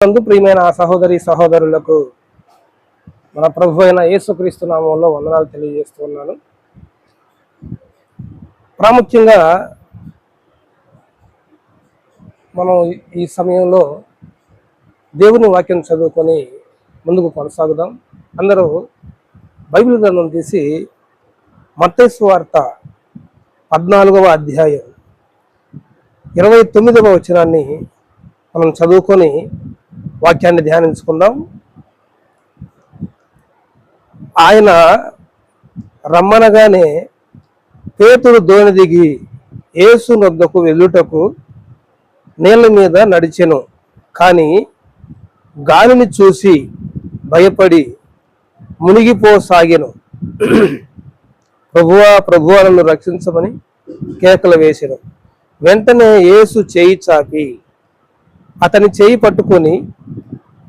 ప్రియమైన సహోదరి సహోదరులకు మన ప్రభు అయిన యేసుక్రీస్తు నామంలో వందనాలు తెలియజేస్తున్నాను. ప్రాముఖ్యంగా మనం ఈ సమయంలో దేవుని వాక్యం చదువుకొని ముందుకు కొనసాగుదాం. అందరూ బైబిల్ గ్రంథం తీసి మత్తయి సువార్త 14వ అధ్యాయం 29వ వచనాన్ని మనం చదువుకొని వాక్యాన్ని ధ్యానించుకుందాం. ఆయన రమ్మనగానే పేతురు దోణి దిగి యేసు నొద్దకు వెళ్ళుటకు నీళ్ల మీద నడిచెను. కానీ గాలిని చూసి భయపడి మునిగిపోసాగెను. ప్రభువా ప్రభువా నన్ను రక్షించమని కేకలు వేసెను. వెంటనే యేసు చేయి చాపి అతని చేయి పట్టుకొని,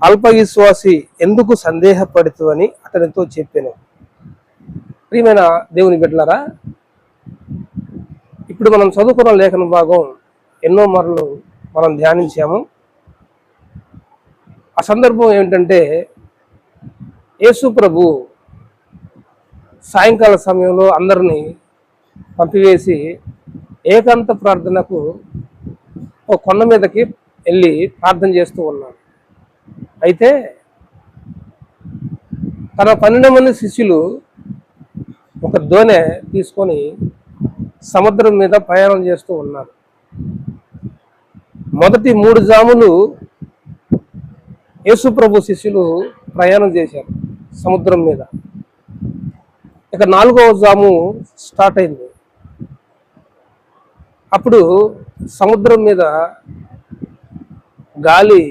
అల్పవిశ్వాసి ఎందుకు సందేహపడుతువని అతనితో చెప్పాను. ప్రియమైన దేవుని బిడ్డలారా, ఇప్పుడు మనం చదువుకున్న లేఖన భాగం ఎన్నో మరలు మనం ధ్యానించాము. ఆ సందర్భం ఏమిటంటే, యేసు ప్రభు సాయంకాల సమయంలో అందరినీ పంపివేసి ఏకాంత ప్రార్థనకు ఒక కొండ మీదకి వెళ్ళి ప్రార్థన చేస్తూ ఉన్నాడు. అయితే తన 12 మంది శిష్యులు ఒక దోణె తీసుకొని సముద్రం మీద ప్రయాణం చేస్తూ ఉన్నారు. మొదటి 3 జాములు యేసు ప్రభు శిష్యులు ప్రయాణం చేశారు సముద్రం మీద. ఇక 4వ జాము స్టార్ట్ అయింది. అప్పుడు సముద్రం మీద గాలి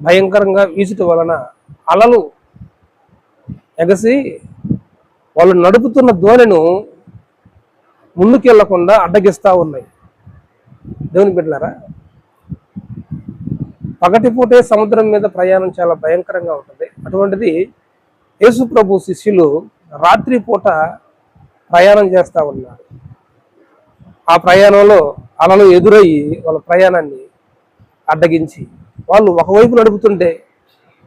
భయంకరంగా వీచటం వలన అలలు ఎగసి వాళ్ళు నడుపుతున్న దోణిను ముందుకెళ్లకుండా అడ్డగిస్తూ ఉన్నాయి. దేవుని బిడ్డలారా, పగటిపూటే సముద్రం మీద ప్రయాణం చాలా భయంకరంగా ఉంటుంది. అటువంటిది యేసు ప్రభు శిష్యులు రాత్రి పూట ప్రయాణం చేస్తూ ఉన్నారు. ఆ ప్రయాణంలో అలలు ఎదురయ్యి వాళ్ళ ప్రయాణాన్ని అడ్డగించి వాళ్ళు ఒకవైపు నడుపుతుంటే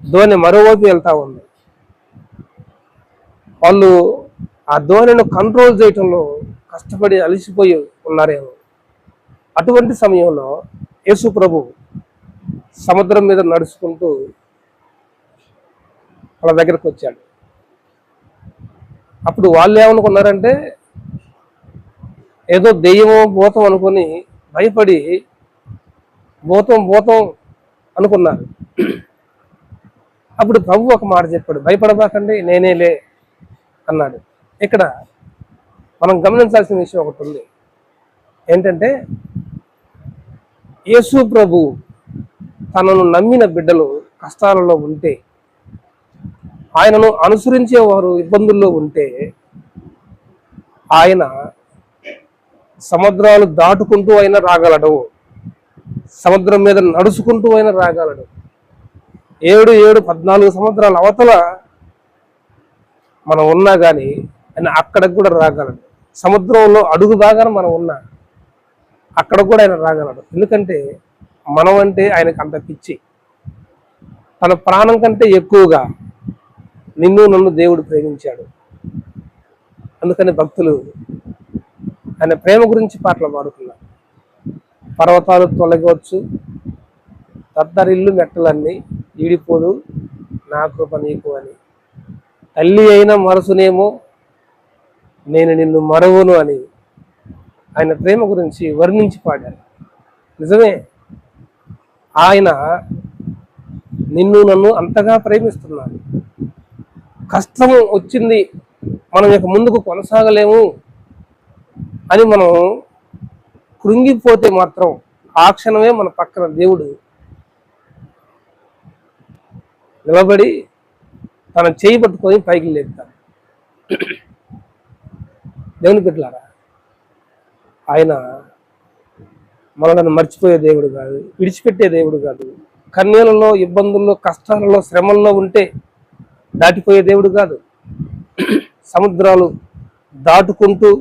దోణి మరోవైపు వెళ్తూ ఉంది. వాళ్ళు ఆ దోణిను కంట్రోల్ చేయటంలో కష్టపడి అలసిపోయి ఉన్నారేమో. అటువంటి సమయంలో యేసు ప్రభు సముద్రం మీద నడుచుకుంటూ వాళ్ళ దగ్గరకు వచ్చాడు. అప్పుడు వాళ్ళు ఏమనుకున్నారంటే, ఏదో దెయ్యమో భూతం అనుకొని భయపడి భూతం అనుకున్నారు. అప్పుడు ప్రభు ఒక మాట చెప్పాడు, భయపడబాకండి, నేనేలే అన్నాడు. ఇక్కడ మనం గమనించాల్సిన విషయం ఒకటి ఉంది. ఏంటంటే, యేసు ప్రభు తనను నమ్మిన బిడ్డలు కష్టాలలో ఉంటే, ఆయనను అనుసరించేవారు ఇబ్బందుల్లో ఉంటే, ఆయన సముద్రాలు దాటుకుంటూ అయినా రాగలడు, సముద్రం మీద నడుచుకుంటూ అయినా రాగలడు. 14 సముద్రాల అవతల మనం ఉన్నా కానీ ఆయన అక్కడికి కూడా రాగలడు. సముద్రంలో అడుగు భాగాన మనం ఉన్నా అక్కడ కూడా ఆయన రాగలడు. ఎందుకంటే మనం అంటే ఆయనకు అంత పిచ్చి. తన ప్రాణం కంటే ఎక్కువగా నిన్ను నన్ను దేవుడు ప్రేమించాడు. అందుకని భక్తులు ఆయన ప్రేమ గురించి పాటలు పాడుతున్నారు. పర్వతాలు తొలగవచ్చు, తత్తరిల్లు మెట్టలన్నీ ఈడిపోదు నా కృప నీకు అని. తల్లి అయిన మనసునేమో నేను నిన్ను మరవను అని ఆయన ప్రేమ గురించి వర్ణించి పాడారు. నిజమే, ఆయన నిన్ను నన్ను అంతగా ప్రేమిస్తున్నాడు. కష్టం వచ్చింది, మనం ఇక ముందుకు కొనసాగలేము అని మనం కృంగిపోతే మాత్రం ఆ క్షణమే మన పక్కన దేవుడు నిలబడి తన చేయి పట్టుకొని పైకి లేపుతాడు. దేవుని బిడ్డలారా, ఆయన మనల్ని మర్చిపోయే దేవుడు కాదు, విడిచిపెట్టే దేవుడు కాదు. కన్యలలో, ఇబ్బందుల్లో, కష్టాలలో, శ్రమల్లో ఉంటే దాటిపోయే దేవుడు కాదు. సముద్రాలు దాటుకుంటూ,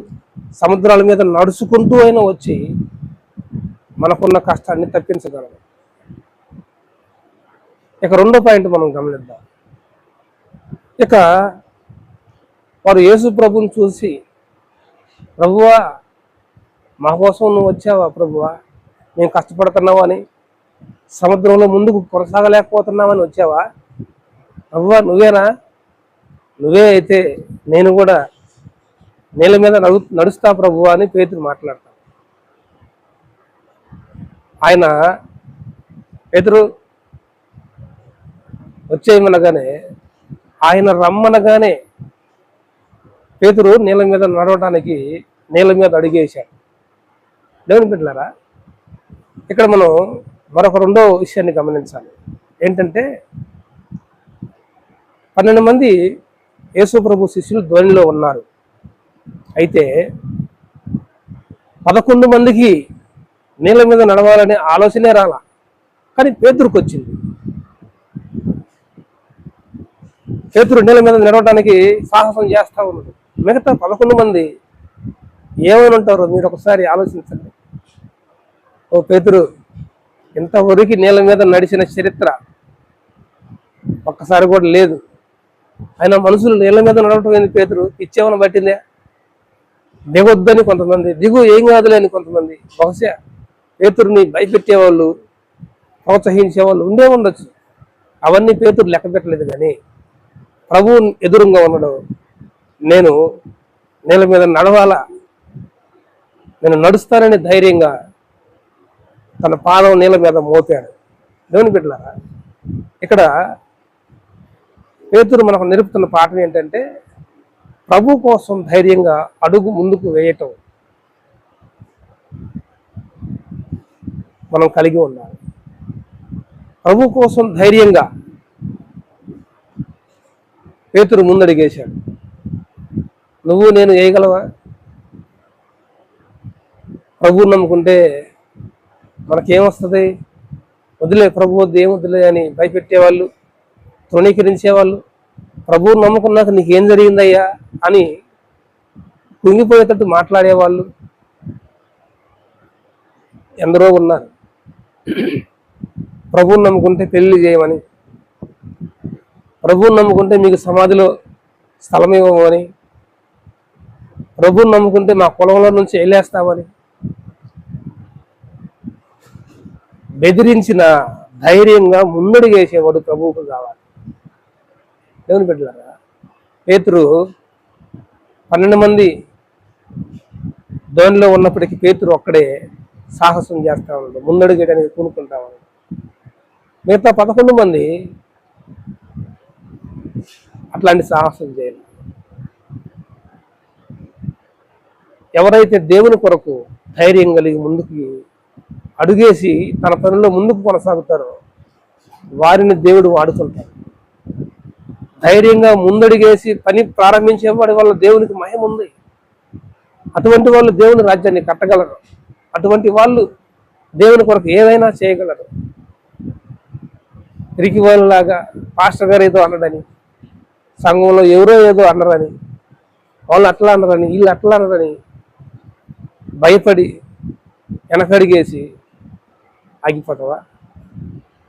సముద్రాల మీద నడుచుకుంటూ అయినా వచ్చి మనకున్న కష్టాన్ని తప్పించగలడు. ఇక రెండో పాయింట్ మనం గమనిద్దాం. ఇక వారు యేసు ప్రభుని చూసి, ప్రభువా మా కోసం నువ్వు వచ్చావా ప్రభువా, మేము కష్టపడుతున్నావు అని, సముద్రంలో ముందుకు కొనసాగలేకపోతున్నామని వచ్చావా ప్రభువా, నువ్వేనా? నువ్వే అయితే నేను కూడా నీళ్ళ మీద నడుస్తా ప్రభువా అని పేతురు మాట్లాడతాడు. ఆయన పేతురు వచ్చేయమనగానే, ఆయన రమ్మనగానే పేతురు నీళ్ళ మీద నడవడానికి నీళ్ళ మీద అడిగేశాడు. దేవుని బిడ్డలారా, ఇక్కడ మనం మరొక రెండో విషయాన్ని గమనించాలి. ఏంటంటే 12 మంది యేసు ప్రభు శిష్యులు ధోనిలో ఉన్నారు. అయితే 11 మందికి నీళ్ళ మీద నడవాలనే ఆలోచనే రాలా, కానీ పేతురుకు వచ్చింది. పేతురు నీళ్ళ మీద నడవడానికి సాహసం చేస్తూ ఉన్నాడు. మిగతా 11 మంది ఏమని ఉంటారో మీరు ఒకసారి ఆలోచించండి. ఓ పేతురు, ఇంతవరకు నీళ్ళ మీద నడిచిన చరిత్ర ఒక్కసారి కూడా లేదు. ఆయన మనుషులు నీళ్ళ మీద నడవటం ఏంది పేతురు, పిచ్చేమని పట్టిందే? దిగొద్దని కొంతమంది, దిగు ఏం కాదులే అని కొంతమంది. బహుశా పేతురుని భయపెట్టేవాళ్ళు, ప్రోత్సహించేవాళ్ళు ఉండే ఉండొచ్చు. అవన్నీ పేతురు లెక్క పెట్టలేదు. కానీ ప్రభువు ఎదురుగా ఉన్నాడు. నేను నీళ్ళ మీద నడవాలా, నేను నడుస్తానని ధైర్యంగా తన పాదం నీళ్ళ మీద మోపాడు. దేవుని బిడ్డలారా, ఇక్కడ పేతురు మనకు నేర్పుతున్న పాఠం ఏంటంటే, ప్రభు కోసం ధైర్యంగా అడుగు ముందుకు వేయటం మనం కలిగి ఉండాలి. ప్రభు కోసం ధైర్యంగా పేతురు ముందడిగేశాడు. నువ్వు నేను వేయగలవా? ప్రభువు నమ్ముకుంటే మనకేమొస్తుంది? వదిలే ప్రభు వద్దు, ఏం వదిలే అని భయపెట్టేవాళ్ళు, తృణీకరించేవాళ్ళు. ప్రభువు నమ్ముకున్నాక నీకేం జరిగిందయ్యా అని కుంగిపోయేటట్టు మాట్లాడేవాళ్ళు ఎందరో ఉన్నారు. ప్రభువుని నమ్ముకుంటే పెళ్లి చేయమని, ప్రభువుని నమ్ముకుంటే మీకు సమాధిలో స్థలం ఇవ్వమని, ప్రభువుని నమ్ముకుంటే మా పొలంలో నుంచి వెళ్ళేస్తామని బెదిరించిన ధైర్యంగా ముందడుగేసేవాడు ప్రభువుకు కావాలి. దేవుని బిడ్డలారా, పేతురు 12 మంది ధోనిలో ఉన్నప్పటికీ పేతురు ఒక్కడే సాహసం చేస్తా ఉన్నాడు, ముందడుగేయడానికి కూనుకుంటా ఉన్నాడు. మిగతా 11 మంది అట్లాంటి సాహసం చేయాలి. ఎవరైతే దేవుని కొరకు ధైర్యం కలిగి ముందుకు అడుగేసి తన పనిలో ముందుకు కొనసాగుతారో వారిని దేవుడు వాడుతుంటాడు. ధైర్యంగా ముందడిగేసి పని ప్రారంభించేవాడి వల్ల దేవునికి మహిమ ఉంది. అటువంటి వాళ్ళు దేవుని రాజ్యాన్ని కట్టగలరు. అటువంటి వాళ్ళు దేవుని కొరకు ఏదైనా చేయగలరు. తిరిగి వాళ్ళలాగా పాస్టర్ గారు ఏదో అన్నాడని, సంఘంలో ఎవరో ఏదో అన్నారని, వాళ్ళు అట్లా అన్నారని, వీళ్ళు అట్లా అన్నారని భయపడి వెనకడిగేసి ఆగిపోతావా?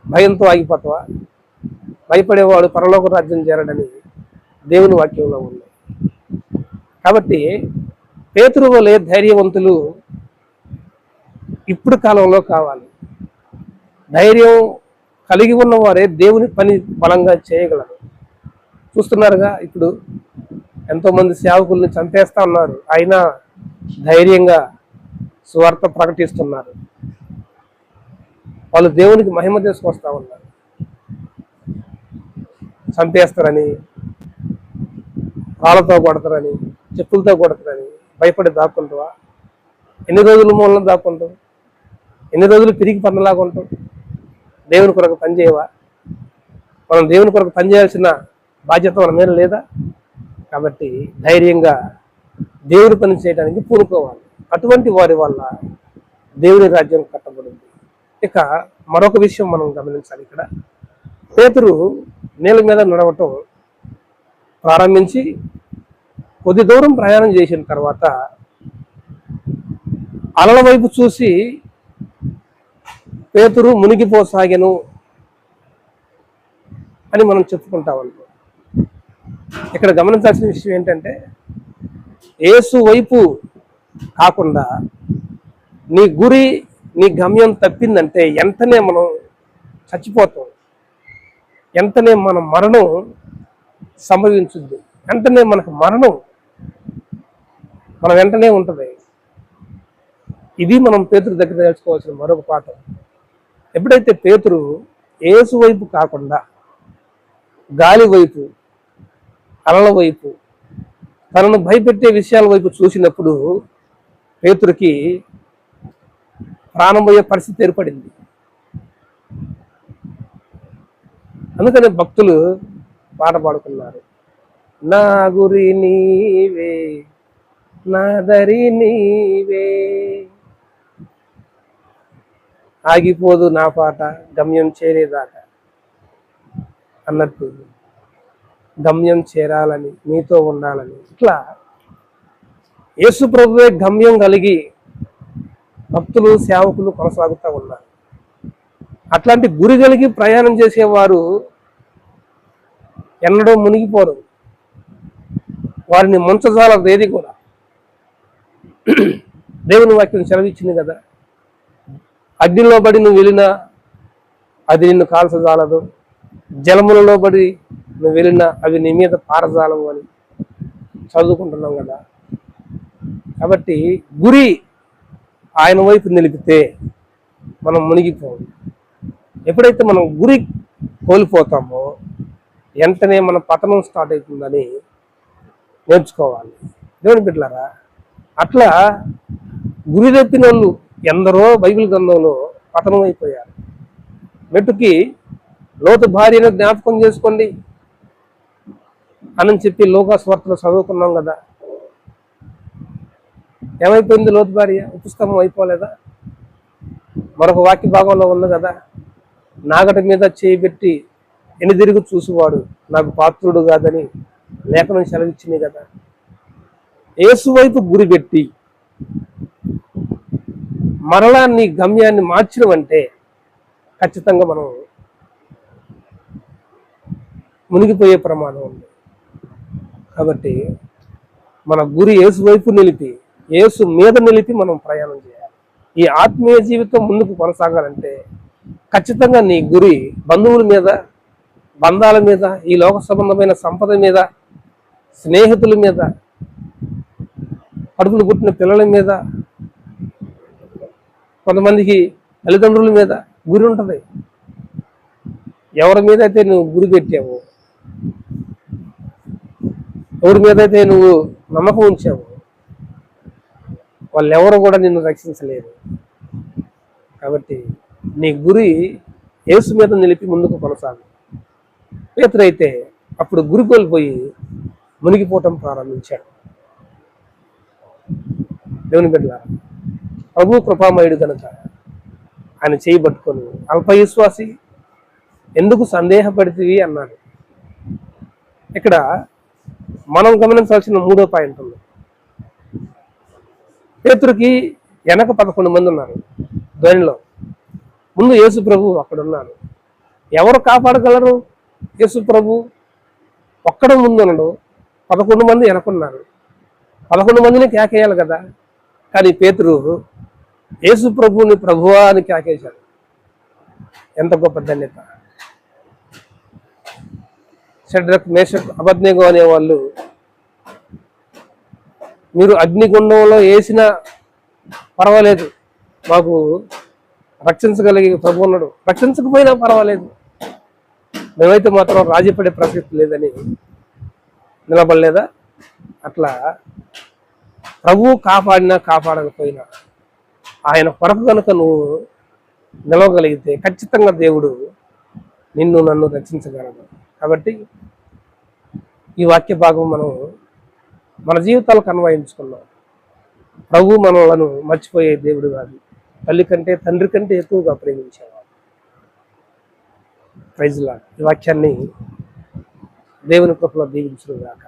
భయంతో ఆగిపోతావా? భయపడేవాడు పరలోక రాజ్యం చేరడని దేవుని వాక్యంలో ఉంది. కాబట్టి పేతురు వలె ధైర్యవంతులు ఇప్పుడు కాలంలో కావాలి. ధైర్యం కలిగి ఉన్నవారే దేవుని పని బలంగా చేయగలరు. చూస్తున్నారుగా, ఇప్పుడు ఎంతోమంది సేవకుల్ని చంపేస్తా ఉన్నారు, అయినా ధైర్యంగా సువార్త ప్రకటిస్తున్నారు. వాళ్ళు దేవునికి మహిమ తీసుకొస్తా ఉన్నారు. చంపేస్తారని, రాళ్ళతో కొడతారని, చెప్పులతో కొడతారని భయపడి దాక్కుంటావా? ఎన్ని రోజులు మూలన దాక్కుంటావు? ఎన్ని రోజులు తిరిగి పన్నలాగుంటావు? దేవుని కొరకు పనిచేయవా? మనం దేవుని కొరకు పనిచేయాల్సిన బాధ్యత మన మీద లేదా? కాబట్టి ధైర్యంగా దేవుని పని చేయడానికి పూనుకోవాలి. అటువంటి వారి వల్ల దేవుని రాజ్యం కట్టబడింది. ఇక మరొక విషయం మనం గమనించాలి. ఇక్కడ పేతురు నీళ్ళ మీద నడవటం ప్రారంభించి కొద్ది దూరం ప్రయాణం చేసిన తర్వాత అలల వైపు చూసి పేతురు మునిగిపోసాగెను అని మనం చెప్పుకుంటా ఉంటాం. ఇక్కడ గమనించాల్సిన విషయం ఏంటంటే, యేసు వైపు కాకుండా నీ గురి, నీ గమ్యం తప్పిందంటే వెంటనే మనం చచ్చిపోతాం, వెంటనే మన మరణం సంభవించుద్ది, వెంటనే మనకు మరణం మన వెంటనే ఉంటుంది. ఇది మనం పేతురు దగ్గర నేర్చుకోవాల్సిన మరొక పాఠం. ఎప్పుడైతే పేతురు యేసు వైపు కాకుండా గాలి వైపు, అలల వైపు, తనను భయపెట్టే విషయాల వైపు చూసినప్పుడు పేతురుకి ప్రాణం పోయే పరిస్థితి ఏర్పడింది. అందుకని భక్తులు పాట పాడుకున్నారు, నా గురి నీవే, నా దరి నీవే, ఆగిపోదు నా పాట గమ్యం చేరేదాకా అన్నట్టు, గమ్యం చేరాలని, నీతో ఉండాలని, ఇట్లా యేసు ప్రభువే గమ్యం కలిగి భక్తులు, సేవకులు కొనసాగుతూ ఉన్నారు. అట్లాంటి గురి కలిగి ప్రయాణం చేసేవారు ఎన్నడూ మునిగిపోరు, వారిని ముంచజాలదు ఏది కూడా. దేవుని వాక్యం సెలవిచ్చింది కదా, అగ్నిలో పడి నువ్వు వెళ్ళినా అది నిన్ను కాల్చజాలదు, జలములలో పడి నువ్వు వెళ్ళినా అవి నీ మీద పారజాలవు అని చదువుకుంటున్నాం కదా. కాబట్టి గురి ఆయన వైపు నిలిపితే మనం మునిగిపోము. ఎప్పుడైతే మనం గురి కోల్పోతామో వెంటనే మన పతనం స్టార్ట్ అవుతుందని నేర్చుకోవాలి దేవుని బిడ్డలారా. అట్లా గురి తప్పిన వాళ్ళు ఎందరో బైబిల్ గ్రంథంలో పతనం అయిపోయారు. మెట్టుకి లోతు భార్యను జ్ఞాపకం చేసుకోండి అని చెప్పి లోకాస్వార్తలో చదువుకున్నాం కదా. ఏమైపోయింది లోతు భార్య? ఉపస్తంభం అయిపోలేదా? మరొక వాక్య భాగంలో ఉంది కదా, నాగటి మీద చేయబెట్టి ఎనిదిరిగి చూసేవాడు నాకు పాత్రుడు కాదని లేఖనం సెలవిచ్చింది కదా. యేసు వైపు గురి పెట్టి మరలా నీ గమ్యాన్ని మార్చినవంటే ఖచ్చితంగా మనం మునిగిపోయే ప్రమాదం ఉంది. కాబట్టి మన గురి యేసు వైపు నిలిపి, యేసు మీద నిలిపి మనం ప్రయాణం చేయాలి. ఈ ఆత్మీయ జీవితం ముందుకు కొనసాగాలంటే ఖచ్చితంగా నీ గురి బంధువుల మీద, బంధాల మీద, ఈ లోక సంబంధమైన సంపద మీద, స్నేహితుల మీద, కడుపులు పుట్టిన పిల్లల మీద, కొంతమందికి తల్లిదండ్రుల మీద గురి ఉంటుంది. ఎవరి మీద అయితే నువ్వు గురి పెట్టావు, ఎవరి మీద అయితే నువ్వు నమ్మకం ఉంచావు, వాళ్ళు ఎవరు కూడా నిన్ను రక్షించలేరు. కాబట్టి నీ గురి యేసు మీద నిలిపి ముందుకు కొనసాగు. పేతురు అయితే అప్పుడు గురి కోల్పోయి మునిగిపోవటం ప్రారంభించాడు. దేవుని బిడ్డలారా, ప్రభు కృపామయుడు కనుక ఆయన చేయబట్టుకొని అల్పవిశ్వాసి ఎందుకు సందేహపడితివి అన్నాడు. ఇక్కడ మనం గమనించాల్సిన మూడో పాయింట్ ఉంది. పేతురుకి వెనక 11 మంది ఉన్నారు ధ్వనిలో, ముందు యేసు ప్రభు అక్కడ ఉన్నారు. ఎవరు కాపాడగలరు? యేసు ప్రభు ఒక్కడ ముందు ఉన్నాడు, 11 మంది వెనకున్నారు. 11 మందిని కేకేయాలి కదా. కానీ పేతురు యేసు ప్రభుని ప్రభువా అని కేకేశాడు. ఎంత గొప్ప ధన్యత! షడ్రక్, మేషక్, అబేద్నెగో అనేవాళ్ళు మీరు అగ్నిగుండంలో వేసినా పర్వాలేదు, మాకు రక్షించగలిగే ప్రభు ఉన్నాడు, రక్షించకపోయినా పర్వాలేదు, మేమైతే మాత్రం రాజీపడే ప్రసక్తి లేదని నిలబడలేదా? అట్లా ప్రభువు కాపాడినా కాపాడకపోయినా ఆయన కొరకు కనుక నువ్వు నిలవగలిగితే ఖచ్చితంగా దేవుడు నిన్ను, నన్ను రక్షించగలడు. కాబట్టి ఈ వాక్య భాగం మనం మన జీవితాలకు అన్వయించుకున్నాం. ప్రభు మనలను మర్చిపోయే దేవుడు కాదు, తల్లి కంటే, తండ్రి కంటే ఎక్కువగా ప్రేమించేవాడు. Praise Lord. ఈ వాక్యాన్ని దేవుని కృపలో దీవించును గాక.